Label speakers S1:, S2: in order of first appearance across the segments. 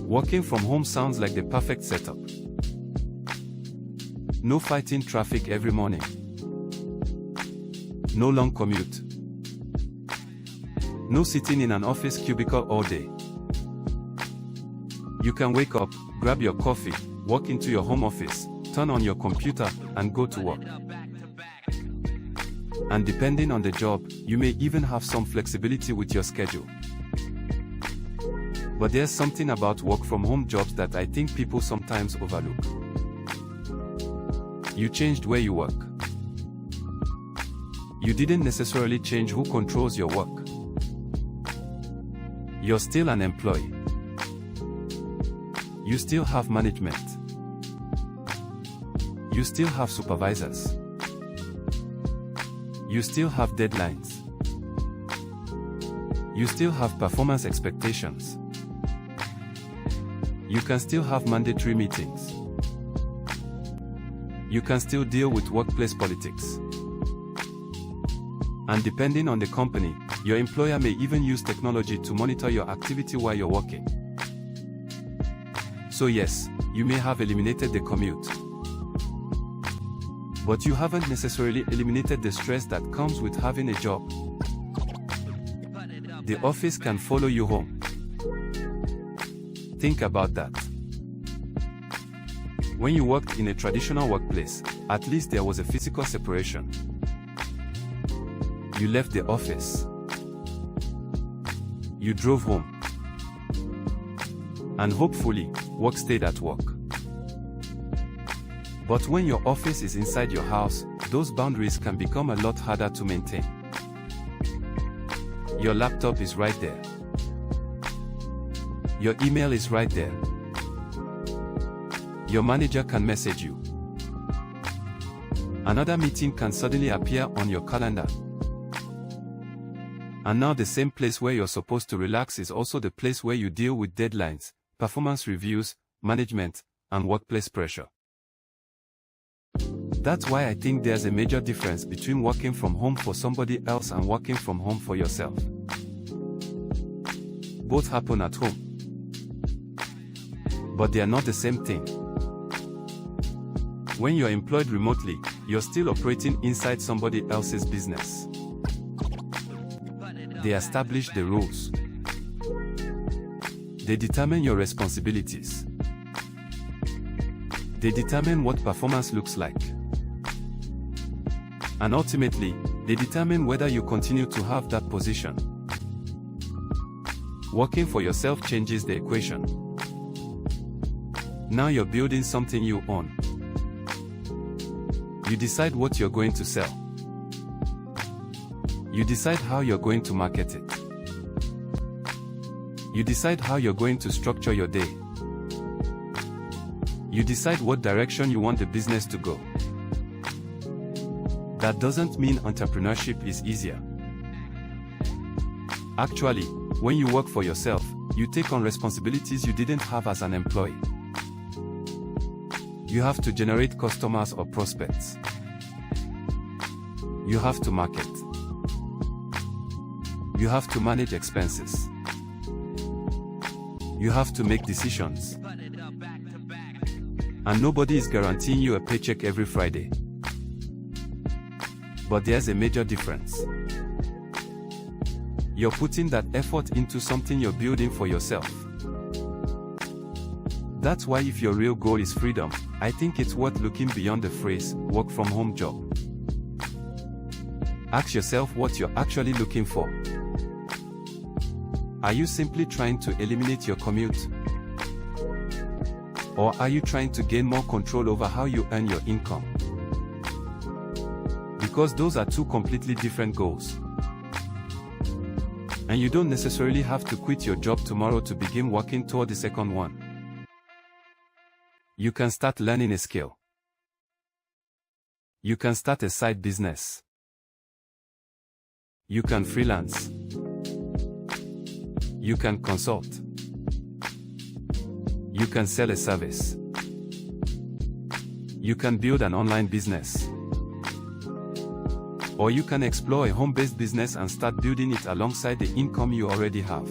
S1: Working from home sounds like the perfect setup. No fighting traffic every morning. No long commute. No sitting in an office cubicle all day. You can wake up, grab your coffee, walk into your home office, turn on your computer, and go to work. And depending on the job, you may even have some flexibility with your schedule. But there's something about work-from-home jobs that I think people sometimes overlook. You changed where you work. You didn't necessarily change who controls your work. You're still an employee. You still have management. You still have supervisors. You still have deadlines. You still have performance expectations. You can still have mandatory meetings. You can still deal with workplace politics. And depending on the company, your employer may even use technology to monitor your activity while you're working. So yes, you may have eliminated the commute. But you haven't necessarily eliminated the stress that comes with having a job. The office can follow you home. Think about that. When you worked in a traditional workplace, at least there was a physical separation. You left the office. You drove home. And hopefully, work stayed at work. But when your office is inside your house, those boundaries can become a lot harder to maintain. Your laptop is right there. Your email is right there. Your manager can message you. Another meeting can suddenly appear on your calendar. And now the same place where you're supposed to relax is also the place where you deal with deadlines, performance reviews, management, and workplace pressure. That's why I think there's a major difference between working from home for somebody else and working from home for yourself. Both happen at home. But they are not the same thing. When you're employed remotely, you're still operating inside somebody else's business. They establish the rules. They determine your responsibilities. They determine what performance looks like. And ultimately, they determine whether you continue to have that position. Working for yourself changes the equation. Now you're building something you own. You decide what you're going to sell. You decide how you're going to market it. You decide how you're going to structure your day. You decide what direction you want the business to go. That doesn't mean entrepreneurship is easier. Actually, when you work for yourself, you take on responsibilities you didn't have as an employee. You have to generate customers or prospects. You have to market. You have to manage expenses. You have to make decisions. And nobody is guaranteeing you a paycheck every Friday. But there's a major difference. You're putting that effort into something you're building for yourself. That's why if your real goal is freedom, I think it's worth looking beyond the phrase, work from home job. Ask yourself what you're actually looking for. Are you simply trying to eliminate your commute? Or are you trying to gain more control over how you earn your income? Because those are two completely different goals. And you don't necessarily have to quit your job tomorrow to begin working toward the second one. You can start learning a skill. You can start a side business. You can freelance. You can consult. You can sell a service. You can build an online business. Or you can explore a home-based business and start building it alongside the income you already have.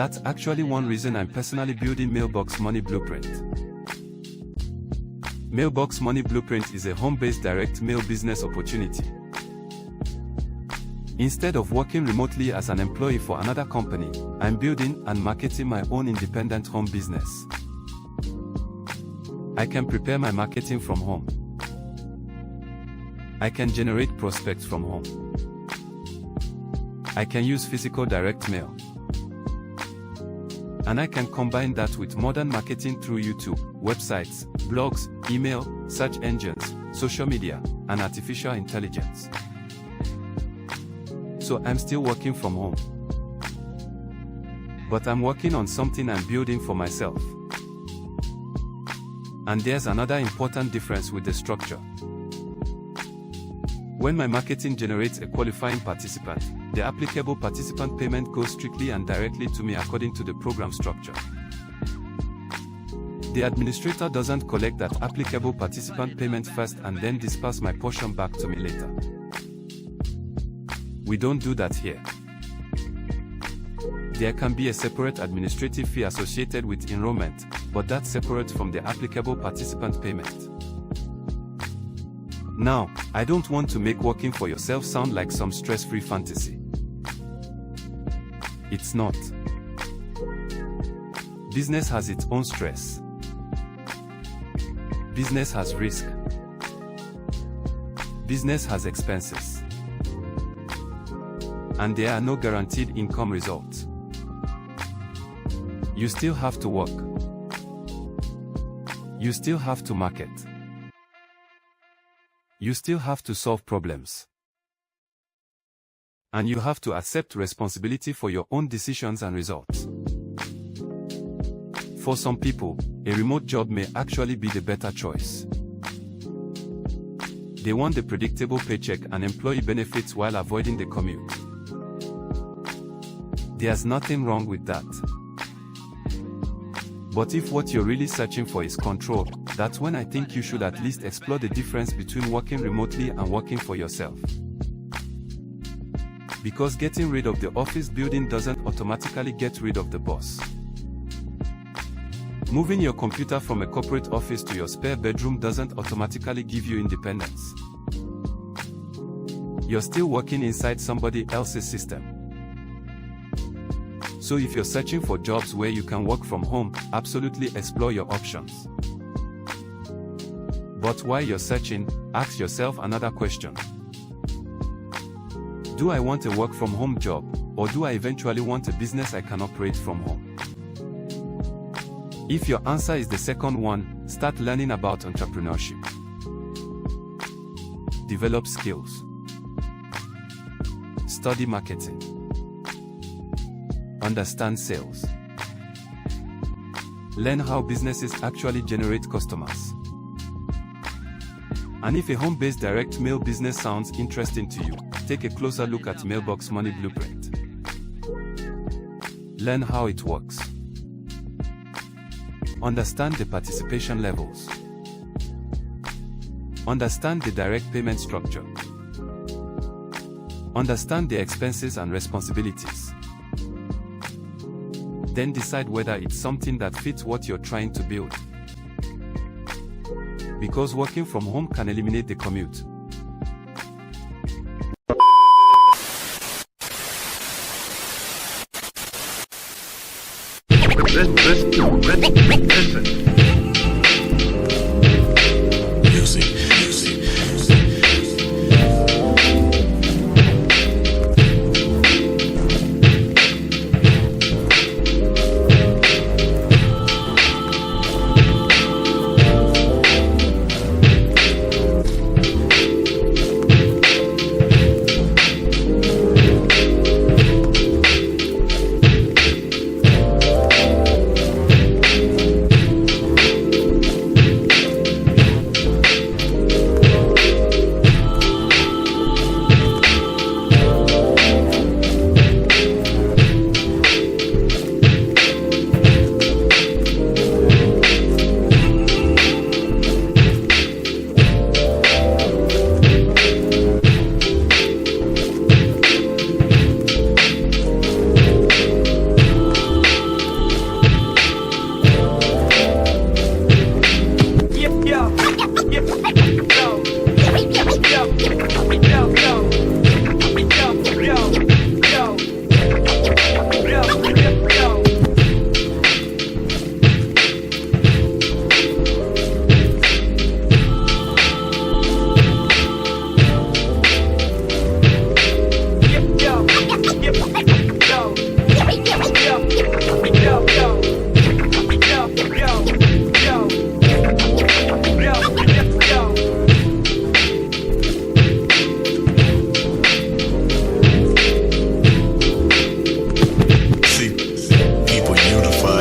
S1: that's actually one reason I'm personally building Mailbox Money Blueprint. Mailbox Money Blueprint is a home-based direct mail business opportunity. Instead of working remotely as an employee for another company, I'm building and marketing my own independent home business. I can prepare my marketing from home. I can generate prospects from home. I can use physical direct mail. And I can combine that with modern marketing through YouTube, websites, blogs, email, search engines, social media, and artificial intelligence. So I'm still working from home. But I'm working on something I'm building for myself. And there's another important difference with the structure. When my marketing generates a qualifying participant, the applicable participant payment goes strictly and directly to me according to the program structure. The administrator doesn't collect that applicable participant payment first and then disperse my portion back to me later. We don't do that here. There can be a separate administrative fee associated with enrollment, but that's separate from the applicable participant payment. Now, I don't want to make working for yourself sound like some stress-free fantasy. It's not. Business has its own stress. Business has risk. Business has expenses. And there are no guaranteed income results. You still have to work. You still have to market. You still have to solve problems. And you have to accept responsibility for your own decisions and results. For some people, a remote job may actually be the better choice. They want the predictable paycheck and employee benefits while avoiding the commute. There's nothing wrong with that. But if what you're really searching for is control, that's when I think you should at least explore the difference between working remotely and working for yourself. Because getting rid of the office building doesn't automatically get rid of the boss. Moving your computer from a corporate office to your spare bedroom doesn't automatically give you independence. You're still working inside somebody else's system. So if you're searching for jobs where you can work from home, absolutely explore your options. But while you're searching, ask yourself another question. Do I want a work from home job, or do I eventually want a business I can operate from home? If your answer is the second one, start learning about entrepreneurship. Develop skills. Study marketing. Understand sales. Learn how businesses actually generate customers. And if a home-based direct mail business sounds interesting to you, take a closer look at Mailbox Money Blueprint. Learn how it works. Understand the participation levels. Understand the direct payment structure. Understand the expenses and responsibilities. Then decide whether it's something that fits what you're trying to build. Because working from home can eliminate the commute.
S2: Listen. Music. unified